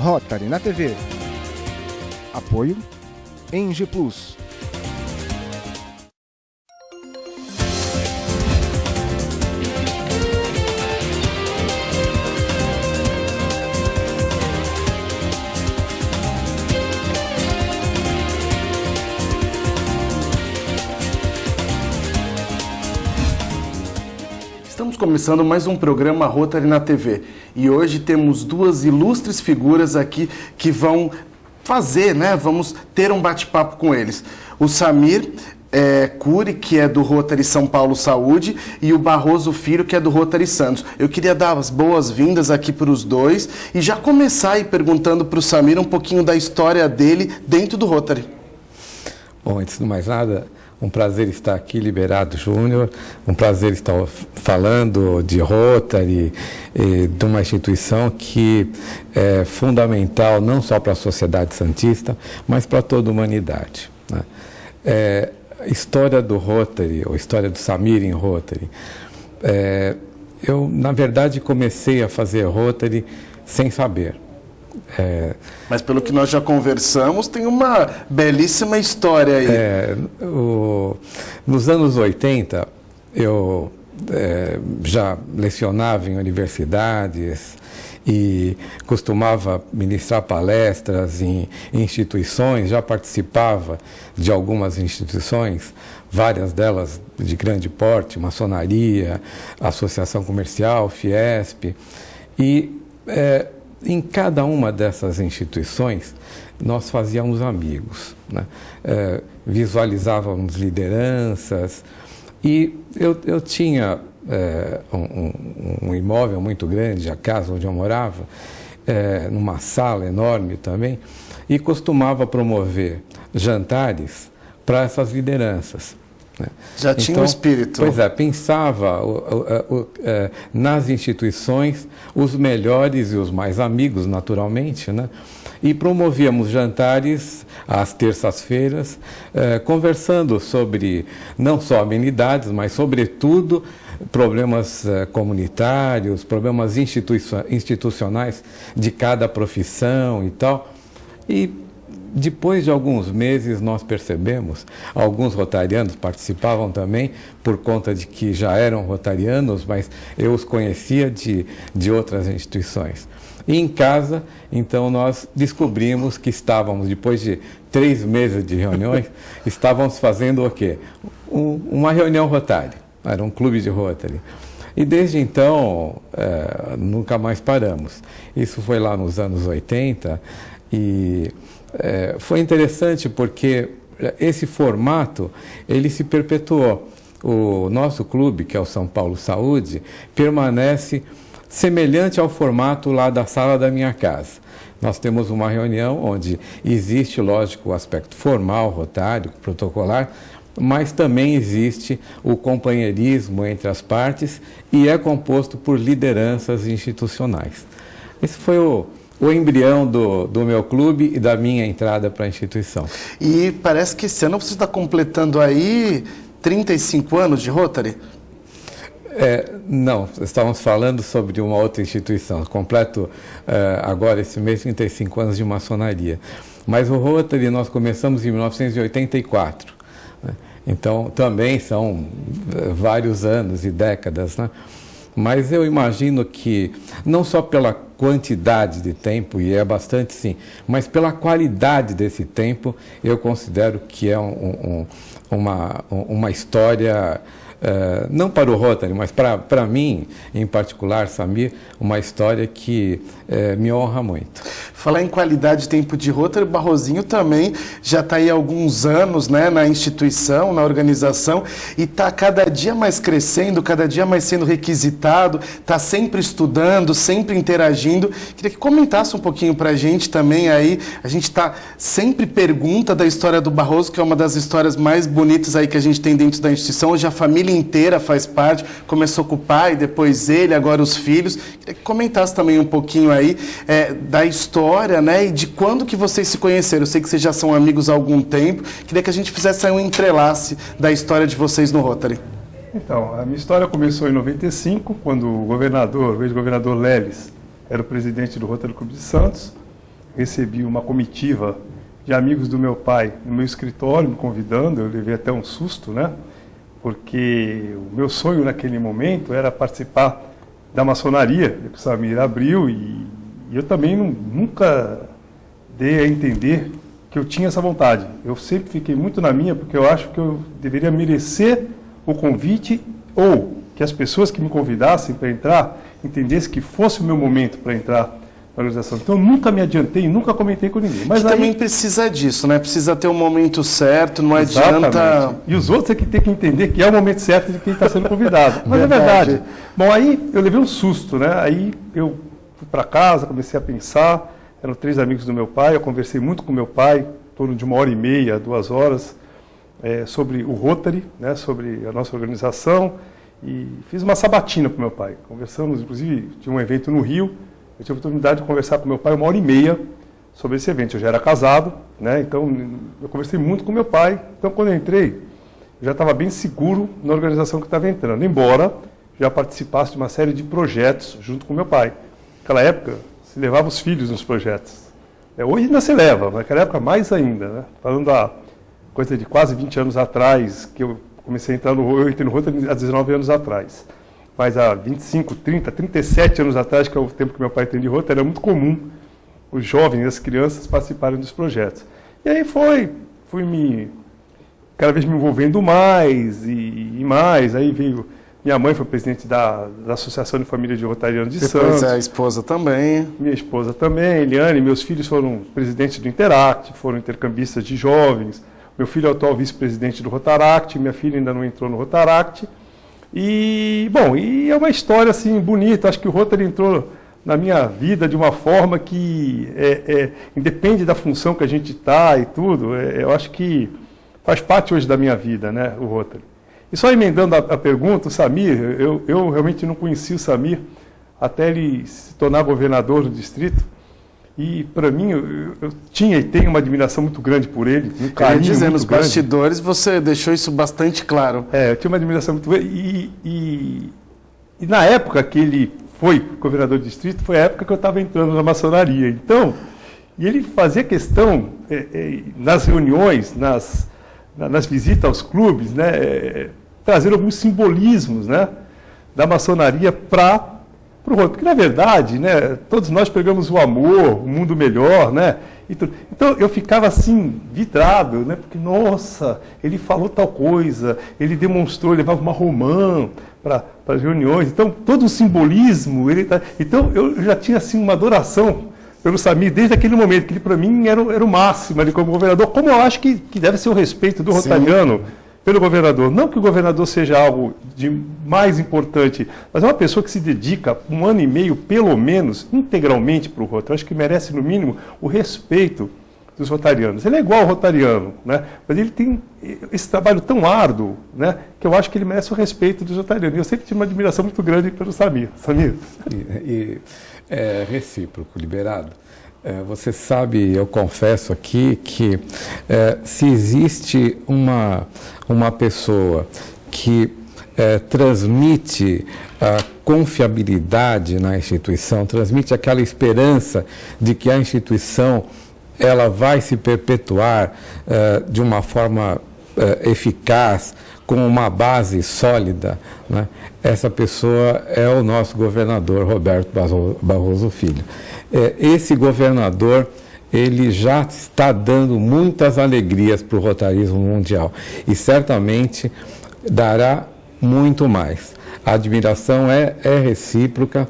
Rotary na TV. Apoio Engie Plus. Estamos começando mais um programa Rotary na TV e hoje temos duas ilustres figuras aqui que vão vamos ter um bate-papo com eles. O Samir Cury, que é do Rotary São Paulo Saúde, e o Barroso Filho, que é do Rotary Santos. Eu queria dar as boas-vindas aqui para os dois e já começar aí perguntando para o Samir um pouquinho da história dele dentro do Rotary. Bom, antes de mais nada, um prazer estar aqui, Liberato Júnior, um prazer estar falando de Rotary, de uma instituição que é fundamental não só para a sociedade santista, mas para toda a humanidade, né? A história do Rotary, ou a história do Samir em Rotary, eu, na verdade, comecei a fazer Rotary sem saber. Mas pelo que nós já conversamos, tem uma belíssima história aí. Nos anos 80, eu já lecionava em universidades e costumava ministrar palestras em instituições, já participava de algumas instituições, várias delas de grande porte, maçonaria, Associação Comercial, Fiesp, e em cada uma dessas instituições, nós fazíamos amigos, né? Visualizávamos lideranças e eu tinha um imóvel muito grande, a casa onde eu morava, numa sala enorme também, e costumava promover jantares para essas lideranças. Já tinha um espírito. Pois pensava nas instituições os melhores e os mais amigos, naturalmente, né? E promovíamos jantares às terças-feiras, conversando sobre não só amenidades, mas, sobretudo, problemas comunitários, problemas institucionais de cada profissão e tal. E depois de alguns meses, nós percebemos, alguns rotarianos participavam também, por conta de que já eram rotarianos, mas eu os conhecia de outras instituições. E em casa, então, nós descobrimos que estávamos, depois de 3 meses de reuniões, estávamos fazendo o quê? Uma reunião Rotary, era um clube de Rotary. E desde então, nunca mais paramos. Isso foi lá nos anos 80 e foi interessante porque esse formato, ele se perpetuou. O nosso clube, que é o São Paulo Saúde, permanece semelhante ao formato lá da sala da minha casa. Nós temos uma reunião onde existe, lógico, o aspecto formal, rotário, protocolar, mas também existe o companheirismo entre as partes e é composto por lideranças institucionais. Esse foi o embrião do meu clube e da minha entrada para a instituição. E parece que esse ano você está completando aí 35 anos de Rotary? Não, estávamos falando sobre uma outra instituição. Completo agora, esse mês, 35 anos de maçonaria. Mas o Rotary nós começamos em 1984. Né? Então, também são vários anos e décadas, né? Mas eu imagino que, não só pela quantidade de tempo, e é bastante sim, mas pela qualidade desse tempo, eu considero que é uma história, não para o Rotary, mas para mim, em particular, Samir, uma história que me honra muito. Falar em qualidade de tempo de Rotary, o Barrosinho também já está aí há alguns anos, né, na instituição, na organização, e está cada dia mais crescendo, cada dia mais sendo requisitado, está sempre estudando, sempre interagindo. Queria que comentasse um pouquinho para a gente também aí. A gente sempre pergunta da história do Barroso, que é uma das histórias mais bonitas aí que a gente tem dentro da instituição. Hoje a família inteira faz parte, começou com o pai, depois ele, agora os filhos. Queria que comentasse também um pouquinho aí da história, né, e de quando que vocês se conheceram. Eu sei que vocês já são amigos há algum tempo. Queria que a gente fizesse aí um entrelace da história de vocês no Rotary. Então, a minha história começou em 95, quando o ex-governador Leles, era o presidente do Rotary Clube de Santos. recebi uma comitiva de amigos do meu pai no meu escritório, me convidando. Eu levei até um susto, né? Porque o meu sonho naquele momento era participar da maçonaria, que o Samir abriu, e eu também nunca dei a entender que eu tinha essa vontade. Eu sempre fiquei muito na minha, porque eu acho que eu deveria merecer o convite, ou que as pessoas que me convidassem para entrar entendessem que fosse o meu momento para entrar na organização. Então, eu nunca me adiantei, nunca comentei com ninguém. Mas também precisa disso, né? Precisa ter o momento certo, não adianta... E os outros é que tem que entender que é o momento certo de quem está sendo convidado. Mas é verdade. Bom, aí eu levei um susto, né? Aí eu fui para casa, comecei a pensar. Eram 3 amigos do meu pai, eu conversei muito com meu pai, em torno de 1h30, 2 horas, sobre o Rotary, né? Sobre a nossa organização. E fiz uma sabatina com meu pai. Conversamos, inclusive, de um evento no Rio. Eu tive a oportunidade de conversar com meu pai 1h30 sobre esse evento. Eu já era casado, né? Então eu conversei muito com meu pai. Então, quando eu entrei, eu já estava bem seguro na organização que estava entrando, embora já participasse de uma série de projetos junto com meu pai. Naquela época, se levava os filhos nos projetos. Hoje ainda se leva, naquela época mais ainda, né? Falando da coisa de quase 20 anos atrás, que eu comecei a entrar eu entrei no Rotary há 19 anos atrás. Mas há 25, 30, 37 anos atrás, que é o tempo que meu pai tem de Rotary, era muito comum os jovens, as crianças participarem dos projetos. E aí cada vez me envolvendo mais e mais. Aí veio, minha mãe foi presidente da Associação de Família de Rotarianos de Santos. Depois a esposa também. Minha esposa também, Eliane. Meus filhos foram presidentes do Interact, foram intercambistas de jovens. Meu filho é o atual vice-presidente do Rotaract, minha filha ainda não entrou no Rotaract. E, bom, e é uma história assim bonita. Acho que o Rotary entrou na minha vida de uma forma que independe da função que a gente está e tudo. Eu acho que faz parte hoje da minha vida, né, o Rotary. E só emendando a pergunta, o Samir, eu realmente não conheci o Samir até ele se tornar governador do distrito. E, para mim, eu tinha e tenho uma admiração muito grande por ele, um carinho muito grande. Nos bastidores, você deixou isso bastante claro. Eu tinha uma admiração muito grande. E na época que ele foi governador do distrito, foi a época que eu estava entrando na maçonaria. Então, e ele fazia questão, nas reuniões, nas visitas aos clubes, né, trazer alguns simbolismos, né, da maçonaria para o Rotary. Porque, na verdade, né, todos nós pegamos o amor, o mundo melhor, né? Então, eu ficava assim, vidrado, né? Porque, nossa, ele falou tal coisa, ele demonstrou, levava uma romã para as reuniões. Então, todo o simbolismo, então, eu já tinha, assim, uma adoração pelo Samir desde aquele momento, que ele, para mim, era o máximo ali como governador, como eu acho que deve ser o respeito do rotariano pelo governador. Não que o governador seja algo de mais importante, mas é uma pessoa que se dedica 1 ano e meio, pelo menos, integralmente para o Rotary. Acho que merece, no mínimo, o respeito dos rotarianos. Ele é igual ao rotariano, né? Mas ele tem esse trabalho tão árduo, né, que eu acho que ele merece o respeito dos rotarianos. E eu sempre tive uma admiração muito grande pelo Samir. Samir? E é recíproco, liberado. Você sabe, eu confesso aqui que se existe uma pessoa que transmite a confiabilidade na instituição, transmite aquela esperança de que a instituição ela vai se perpetuar de uma forma eficaz, com uma base sólida, né? Essa pessoa é o nosso governador Roberto Barroso Filho. Esse governador, ele já está dando muitas alegrias para o rotarismo mundial e certamente dará muito mais. A admiração é recíproca.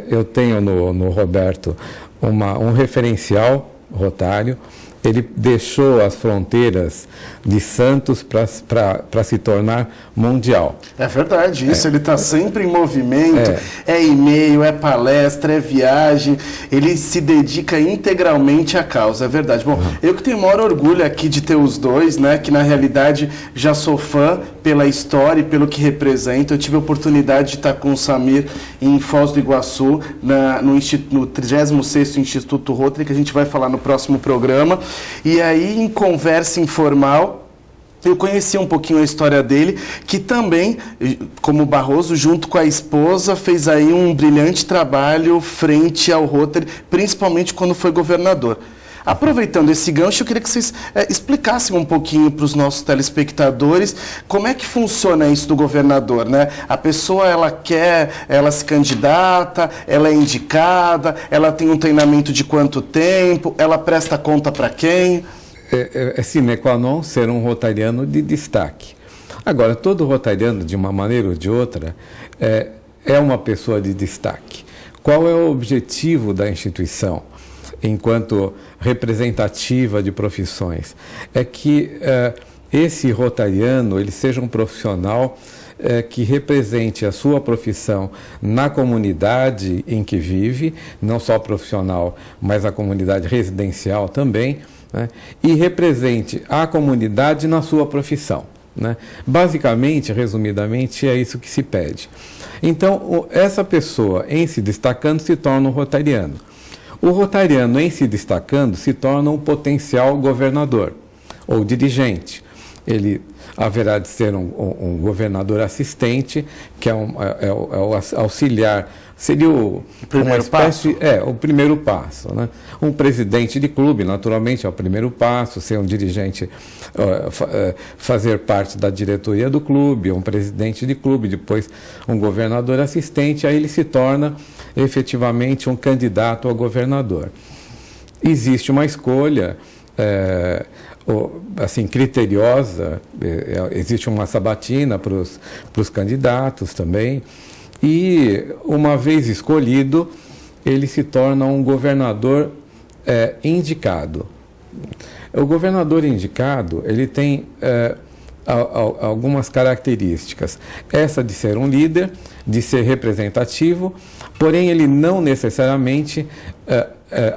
Eu tenho no Roberto um referencial rotário. Ele deixou as fronteiras de Santos para se tornar mundial. É verdade, isso. Ele está sempre em movimento, é e-mail, é palestra, é viagem. Ele se dedica integralmente à causa, é verdade. Bom, eu que tenho o maior orgulho aqui de ter os dois, né, que na realidade já sou fã pela história e pelo que representa. Eu tive a oportunidade de estar com o Samir em Foz do Iguaçu, no 36º Instituto Rotary, que a gente vai falar no próximo programa. E aí, em conversa informal, Eu conheci um pouquinho a história dele, que também, como Barroso, junto com a esposa, fez aí um brilhante trabalho frente ao Rotary, principalmente quando foi governador. Aproveitando esse gancho, eu queria que vocês explicassem um pouquinho para os nossos telespectadores como é que funciona isso do governador, né? A pessoa, ela se candidata, ela é indicada, ela tem um treinamento de quanto tempo, ela presta conta para quem? É sine qua non ser um rotariano de destaque. Agora, todo rotariano, de uma maneira ou de outra, é uma pessoa de destaque. Qual é o objetivo da instituição, enquanto representativa de profissões? É que esse rotariano ele seja um profissional que represente a sua profissão na comunidade em que vive, não só profissional, mas a comunidade residencial também, né? E represente a comunidade na sua profissão, né? Basicamente, resumidamente, é isso que se pede. Então, essa pessoa, em se destacando, se torna um rotariano. O rotariano, em se destacando, se torna um potencial governador ou dirigente. Ele haverá de ser um governador assistente, que é o auxiliar, seria o primeiro passo, né? Um presidente de clube, naturalmente, é o primeiro passo, ser um dirigente, fazer parte da diretoria do clube, um presidente de clube, depois um governador assistente, aí ele se torna efetivamente um candidato a governador. Existe uma escolha assim, criteriosa, existe uma sabatina para os candidatos também, e uma vez escolhido, ele se torna um governador indicado. O governador indicado, ele tem algumas características. Essa de ser um líder, de ser representativo, porém ele não necessariamente,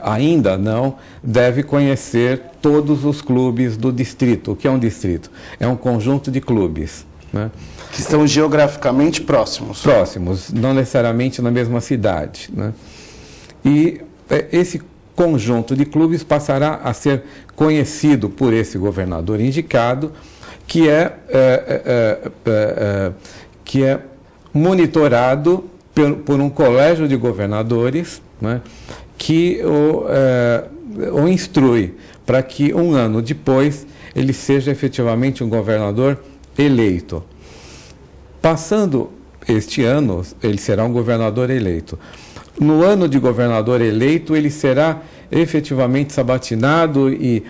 ainda não, deve conhecer todos os clubes do distrito. O que é um distrito? É um conjunto de clubes, né? Que estão geograficamente próximos. Próximos, não necessariamente na mesma cidade, né? E esse conjunto de clubes passará a ser conhecido por esse governador indicado, que é monitorado por um colégio de governadores, né, que o instrui para que um ano depois ele seja efetivamente um governador eleito. Passando este ano, ele será um governador eleito. No ano de governador eleito, ele será efetivamente sabatinado e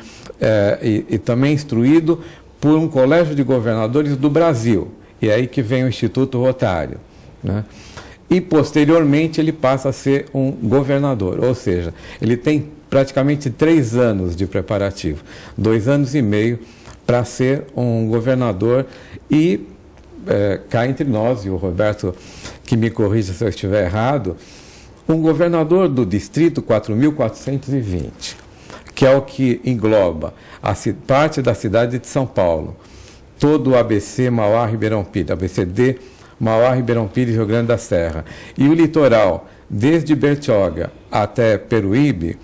também instruído por um colégio de governadores do Brasil. E é aí que vem o Instituto Rotário, né? E, posteriormente, ele passa a ser um governador, ou seja, ele tem praticamente 3 anos de preparativo, 2 anos e meio para ser um governador. E cá entre nós, e o Roberto que me corrija se eu estiver errado, um governador do distrito 4.420, que é o que engloba parte da cidade de São Paulo, todo o ABC, Mauá, Ribeirão Pires, ABCD, Mauá, Ribeirão Pires, Rio Grande da Serra, e o litoral, desde Bertioga até Peruíbe.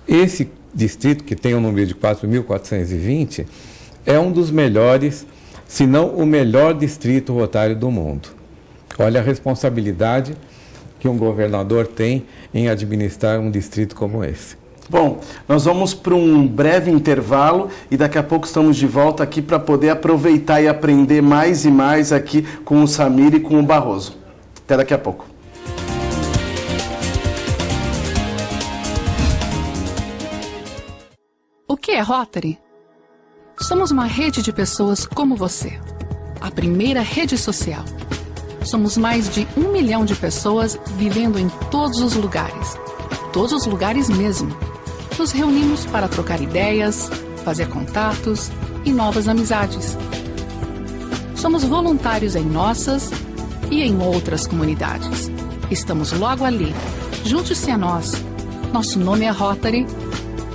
Esse distrito, que tem um número de 4.420, é um dos melhores, se não o melhor distrito rotário do mundo. Olha a responsabilidade que um governador tem em administrar um distrito como esse. Bom, nós vamos para um breve intervalo e daqui a pouco estamos de volta aqui para poder aproveitar e aprender mais e mais aqui com o Samir e com o Barroso. Até daqui a pouco. O que é Rotary? Somos uma rede de pessoas como você. A primeira rede social. Somos mais de 1 milhão de pessoas vivendo em todos os lugares. Todos os lugares mesmo. Nos reunimos para trocar ideias, fazer contatos e novas amizades. Somos voluntários em nossas e em outras comunidades. Estamos logo ali. Junte-se a nós. Nosso nome é Rotary,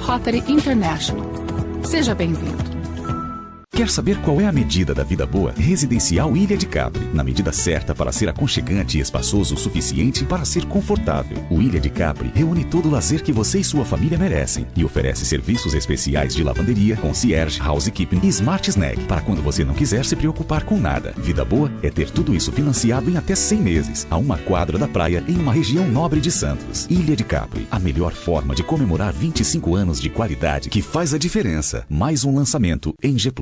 Rotary International. Seja bem-vindo. Quer saber qual é a medida da vida boa? Residencial Ilha de Capri. Na medida certa para ser aconchegante e espaçoso o suficiente para ser confortável. O Ilha de Capri reúne todo o lazer que você e sua família merecem e oferece serviços especiais de lavanderia, concierge, housekeeping e smart snack para quando você não quiser se preocupar com nada. Vida boa é ter tudo isso financiado em até 100 meses, a uma quadra da praia em uma região nobre de Santos. Ilha de Capri, a melhor forma de comemorar 25 anos de qualidade que faz a diferença. Mais um lançamento em G+.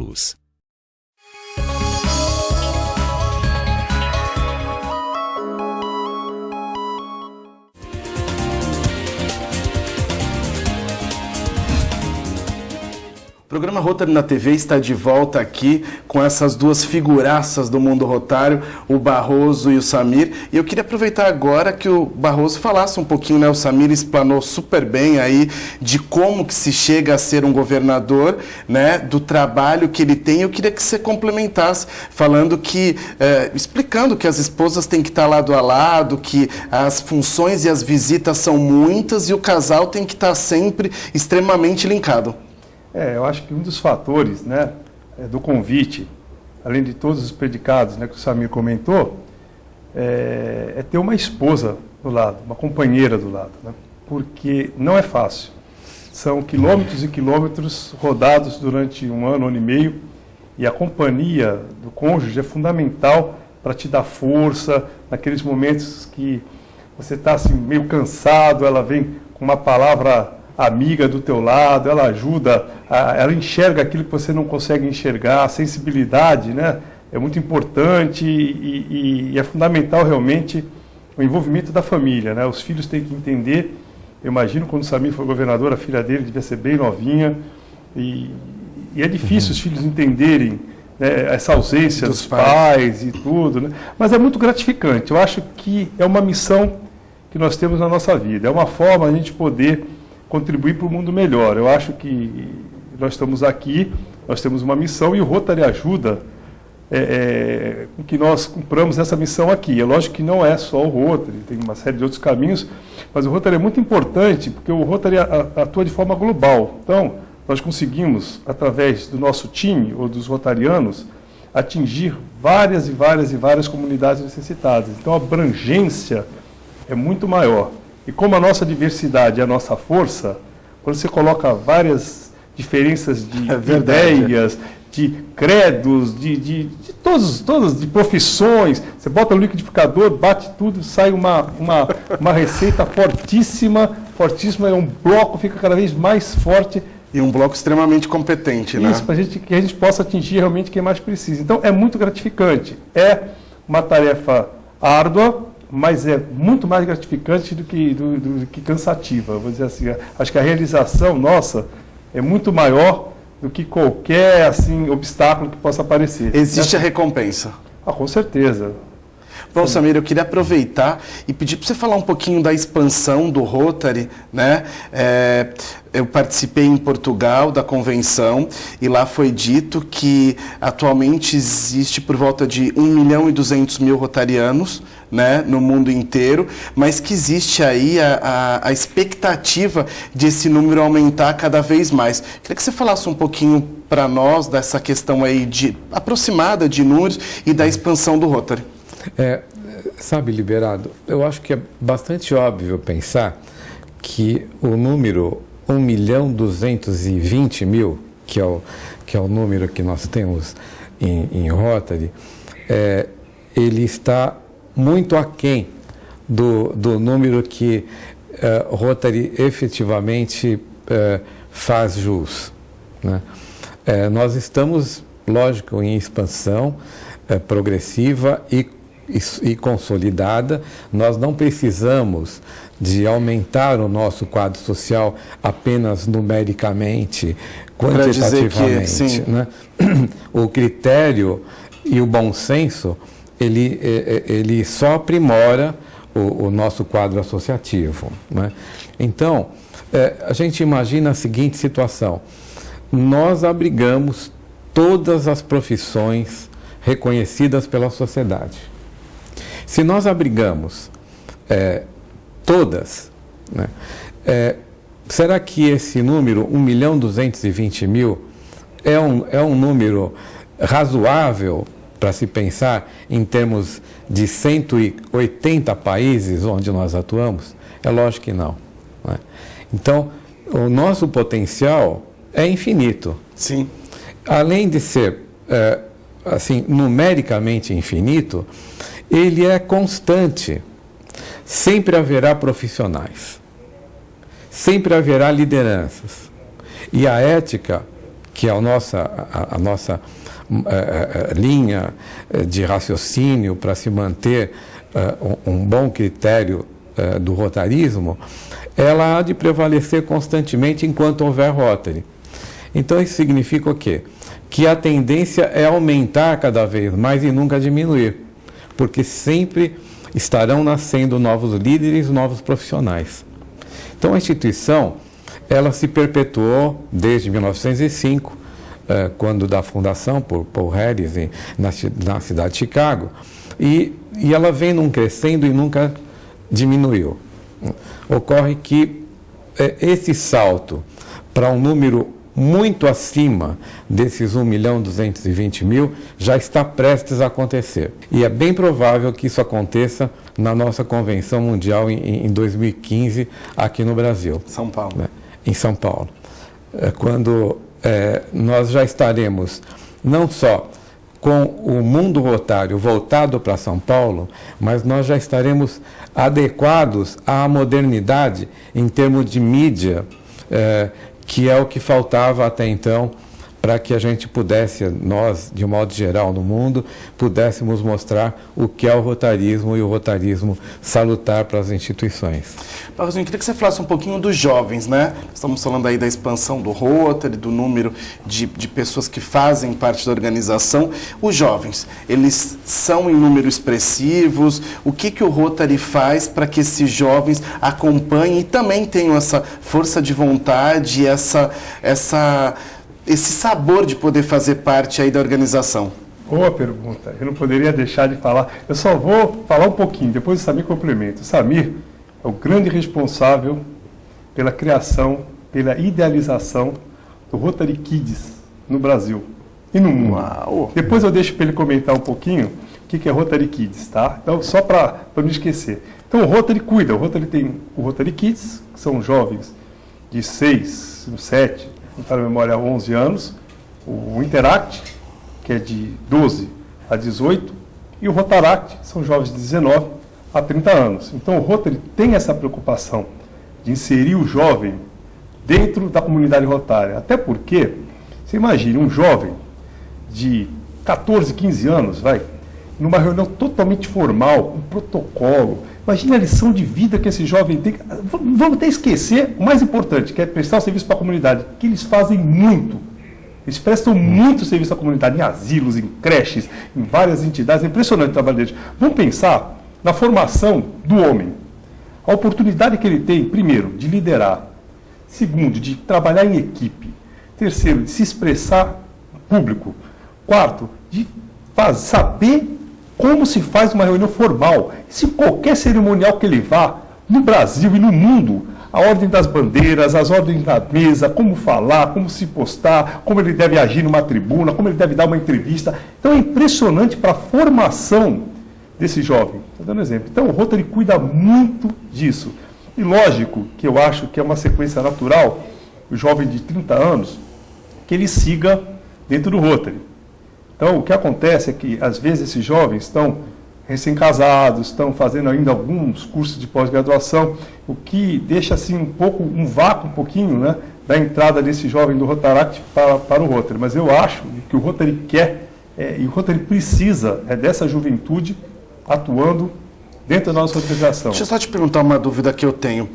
O programa Rotary na TV está de volta aqui com essas duas figuraças do mundo rotário, o Barroso e o Samir. E eu queria aproveitar agora que o Barroso falasse um pouquinho, né? O Samir explanou super bem aí de como que se chega a ser um governador, né? Do trabalho que ele tem. Eu queria que você complementasse, falando que, explicando que as esposas têm que estar lado a lado, que as funções e as visitas são muitas e o casal tem que estar sempre extremamente linkado. Eu acho que um dos fatores, né, do convite, além de todos os predicados, né, que o Samir comentou, é ter uma esposa do lado, uma companheira do lado, né, porque não é fácil. São quilômetros e quilômetros rodados durante um ano e meio, e a companhia do cônjuge é fundamental para te dar força naqueles momentos que você está assim, meio cansado, ela vem com uma palavra amiga do teu lado, ela ajuda, ela enxerga aquilo que você não consegue enxergar, a sensibilidade, né, é muito importante e é fundamental realmente o envolvimento da família, né, os filhos têm que entender. Eu imagino quando o Samir foi governador, a filha dele devia ser bem novinha e é difícil os filhos entenderem, né, essa ausência dos pais e tudo, né, mas é muito gratificante. Eu acho que é uma missão que nós temos na nossa vida, é uma forma de a gente poder contribuir para o mundo melhor. Eu acho que nós estamos aqui, nós temos uma missão e o Rotary ajuda com que nós cumpramos essa missão aqui. É lógico que não é só o Rotary, tem uma série de outros caminhos, mas o Rotary é muito importante porque o Rotary atua de forma global. Então, nós conseguimos, através do nosso time ou dos rotarianos, atingir várias e várias e várias comunidades necessitadas. Então, a abrangência é muito maior. E como a nossa diversidade é a nossa força, quando você coloca várias diferenças de ideias, de credos, de todas, de profissões, você bota no liquidificador, bate tudo, sai uma receita fortíssima, é um bloco, fica cada vez mais forte. E um bloco extremamente competente, né? Isso, para que a gente possa atingir realmente quem mais precisa. Então, é muito gratificante. É uma tarefa árdua, mas é muito mais gratificante do que cansativa. Vou dizer assim, acho que a realização nossa é muito maior do que qualquer assim, obstáculo que possa aparecer. Existe a recompensa? Com certeza. Bom, Samir, eu queria aproveitar e pedir para você falar um pouquinho da expansão do Rotary, né? Eu participei em Portugal da convenção e lá foi dito que atualmente existe por volta de 1.200.000 rotarianos, né, no mundo inteiro, mas que existe aí a expectativa de esse número aumentar cada vez mais. Queria que você falasse um pouquinho para nós dessa questão aí aproximada de números e da expansão do Rotary. Sabe, Liberado, eu acho que é bastante óbvio pensar que o número 1.220.000, que é o número que nós temos em Rotary, ele está muito aquém do número que Rotary efetivamente faz jus, né? Nós estamos, lógico, em expansão progressiva e consolidada. Nós não precisamos de aumentar o nosso quadro social apenas numericamente, quantitativamente, né? O critério e o bom senso, ele só aprimora o nosso quadro associativo, né? Então, a gente imagina a seguinte situação: nós abrigamos todas as profissões reconhecidas pela sociedade. Se nós abrigamos todas, né, será que esse número, 1.220.000, é um número razoável para se pensar em termos de 180 países onde nós atuamos? É lógico que não. Não é? Então, o nosso potencial é infinito. Sim. Além de ser, assim, numericamente infinito, ele é constante. Sempre haverá profissionais. Sempre haverá lideranças. E a ética, que é a nossa linha de raciocínio para se manter um bom critério do rotarismo, ela há de prevalecer constantemente enquanto houver Rotary. Então isso significa o quê? Que a tendência é aumentar cada vez mais e nunca diminuir, porque sempre estarão nascendo novos líderes, novos profissionais. Então a instituição, ela se perpetuou desde 1905, quando da fundação por Paul Harris na cidade de Chicago, e ela vem num crescendo e nunca diminuiu. Ocorre que esse salto para um número muito acima desses 1.220.000 já está prestes a acontecer. E é bem provável que isso aconteça na nossa convenção mundial em 2015 aqui no Brasil. São Paulo. Né? Em São Paulo. Quando nós já estaremos não só com o mundo rotário voltado para São Paulo, mas nós já estaremos adequados à modernidade em termos de mídia, que é o que faltava até então para que a gente pudesse, nós, de modo geral no mundo, pudéssemos mostrar o que é o rotarismo e o rotarismo salutar para as instituições. Barrozinho, eu queria que você falasse um pouquinho dos jovens, né? Estamos falando aí da expansão do Rotary, do número de pessoas que fazem parte da organização. Os jovens, eles são em número expressivos? O que o Rotary faz para que esses jovens acompanhem e também tenham essa força de vontade, esse sabor de poder fazer parte aí da organização? Boa pergunta. Eu não poderia deixar de falar. Eu só vou falar um pouquinho, depois o Samir complementa. O Samir é o grande responsável pela criação, pela idealização do Rotary Kids no Brasil e no mundo. Uau. Depois eu deixo para ele comentar um pouquinho o que é Rotary Kids, tá? Então, só para não esquecer. Então, o Rotary cuida. O Rotary tem o Rotary Kids, que são jovens de 6, 7, não está na memória, 11 anos. O Interact, que é de 12 a 18. E o Rotaract, são jovens de 19 a 30 anos. Então, o Rotary tem essa preocupação de inserir o jovem dentro da comunidade rotária. Até porque, você imagine, um jovem de 14, 15 anos, numa reunião totalmente formal, com protocolo. Imagine a lição de vida que esse jovem tem. Vamos até esquecer o mais importante, que é prestar o serviço para a comunidade, que eles fazem muito. Eles prestam muito serviço à comunidade, em asilos, em creches, em várias entidades. É impressionante o trabalho deles. Vamos pensar na formação do homem. A oportunidade que ele tem, primeiro, de liderar. Segundo, de trabalhar em equipe. Terceiro, de se expressar em público. Quarto, de saber como se faz uma reunião formal. Se qualquer cerimonial que ele vá, no Brasil e no mundo, a ordem das bandeiras, as ordens da mesa, como falar, como se postar, como ele deve agir numa tribuna, como ele deve dar uma entrevista. Então é impressionante para a formação desse jovem. Estou dando exemplo. Então o Rotary cuida muito disso. E lógico que eu acho que é uma sequência natural, o jovem de 30 anos, que ele siga dentro do Rotary. Então o que acontece é que às vezes esses jovens estão recém-casados, estão fazendo ainda alguns cursos de pós-graduação, o que deixa assim um vácuo um pouquinho, né, da entrada desse jovem do Rotaract para o Rotary. Mas eu acho que o Rotary quer e o Rotary precisa dessa juventude atuando dentro da nossa organização. Deixa eu só te perguntar uma dúvida que eu tenho.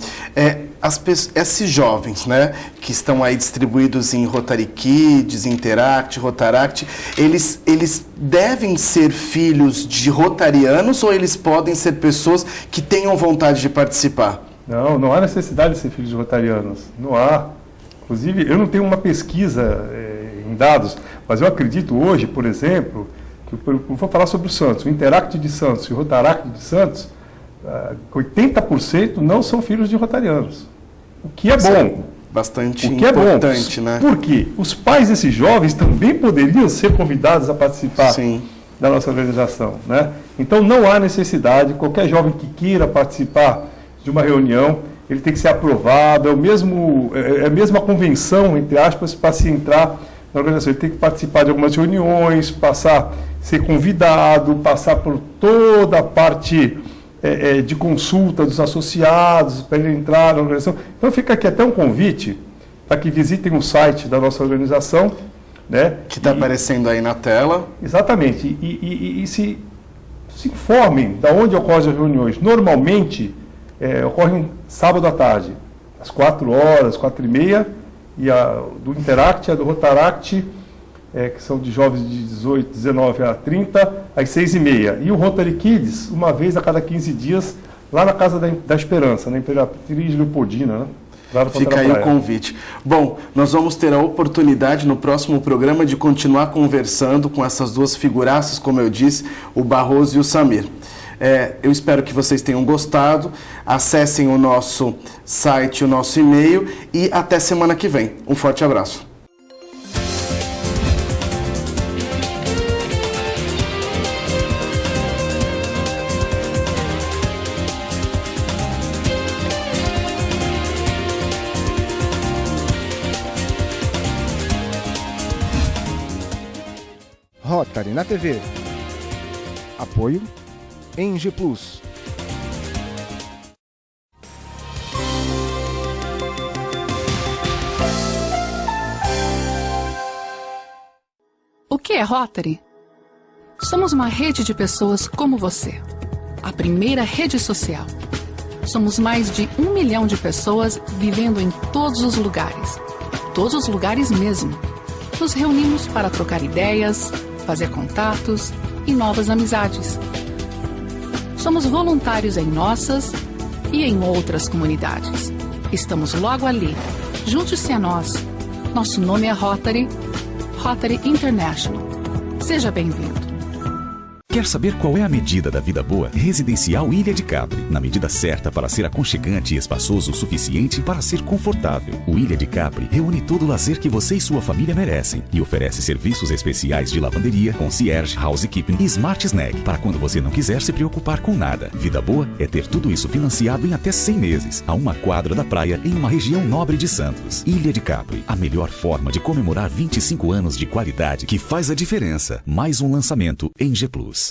Esses jovens, né, que estão aí distribuídos em Rotary Kids, Interact, Rotaract, eles devem ser filhos de rotarianos ou eles podem ser pessoas que tenham vontade de participar? Não há necessidade de ser filhos de rotarianos. Não há. Inclusive, eu não tenho uma pesquisa em dados, mas eu acredito hoje, por exemplo, eu vou falar sobre o Santos, o Interact de Santos e o Rotaract de Santos, 80% não são filhos de rotarianos. O que é bom. bastante o que importante, é bom, né? Porque os pais desses jovens também poderiam ser convidados a participar Sim. da nossa organização, né? Então não há necessidade, qualquer jovem que queira participar de uma reunião, ele tem que ser aprovado, é a mesma convenção, entre aspas, para se entrar na organização. Ele tem que participar de algumas reuniões, ser convidado, passar por toda a parte de consulta dos associados, para ele entrar na organização. Então fica aqui até um convite para que visitem o site da nossa organização, né? Que está aparecendo aí na tela. Exatamente. E se informem de onde ocorrem as reuniões. Normalmente, ocorrem sábado à tarde, às 4 horas, 4h30, e a do Interact, a do Rotaract, que são de jovens de 19 a 30, às 6h30. E o Rotary Kids, uma vez a cada 15 dias, lá na Casa da Esperança, na Imperatriz Leopoldina, né? Fica aí o convite. Bom, nós vamos ter a oportunidade no próximo programa de continuar conversando com essas duas figuraças, como eu disse, o Barroso e o Samir. Eu espero que vocês tenham gostado. Acessem o nosso site, o nosso e-mail e até semana que vem. Um forte abraço. Rotary na TV. Apoio ENGE Plus. O que é Rotary? Somos uma rede de pessoas como você. A primeira rede social. Somos mais de 1 milhão de pessoas vivendo em todos os lugares. Todos os lugares mesmo. Nos reunimos para trocar ideias, fazer contatos e novas amizades. Somos voluntários em nossas e em outras comunidades. Estamos logo ali. Junte-se a nós. Nosso nome é Rotary, Rotary International. Seja bem-vindo. Quer saber qual é a medida da vida boa? Residencial Ilha de Capri. Na medida certa para ser aconchegante e espaçoso o suficiente para ser confortável. O Ilha de Capri reúne todo o lazer que você e sua família merecem e oferece serviços especiais de lavanderia, concierge, housekeeping e smart snack para quando você não quiser se preocupar com nada. Vida boa é ter tudo isso financiado em até 100 meses, a uma quadra da praia em uma região nobre de Santos. Ilha de Capri, a melhor forma de comemorar 25 anos de qualidade que faz a diferença. Mais um lançamento ENGE Plus.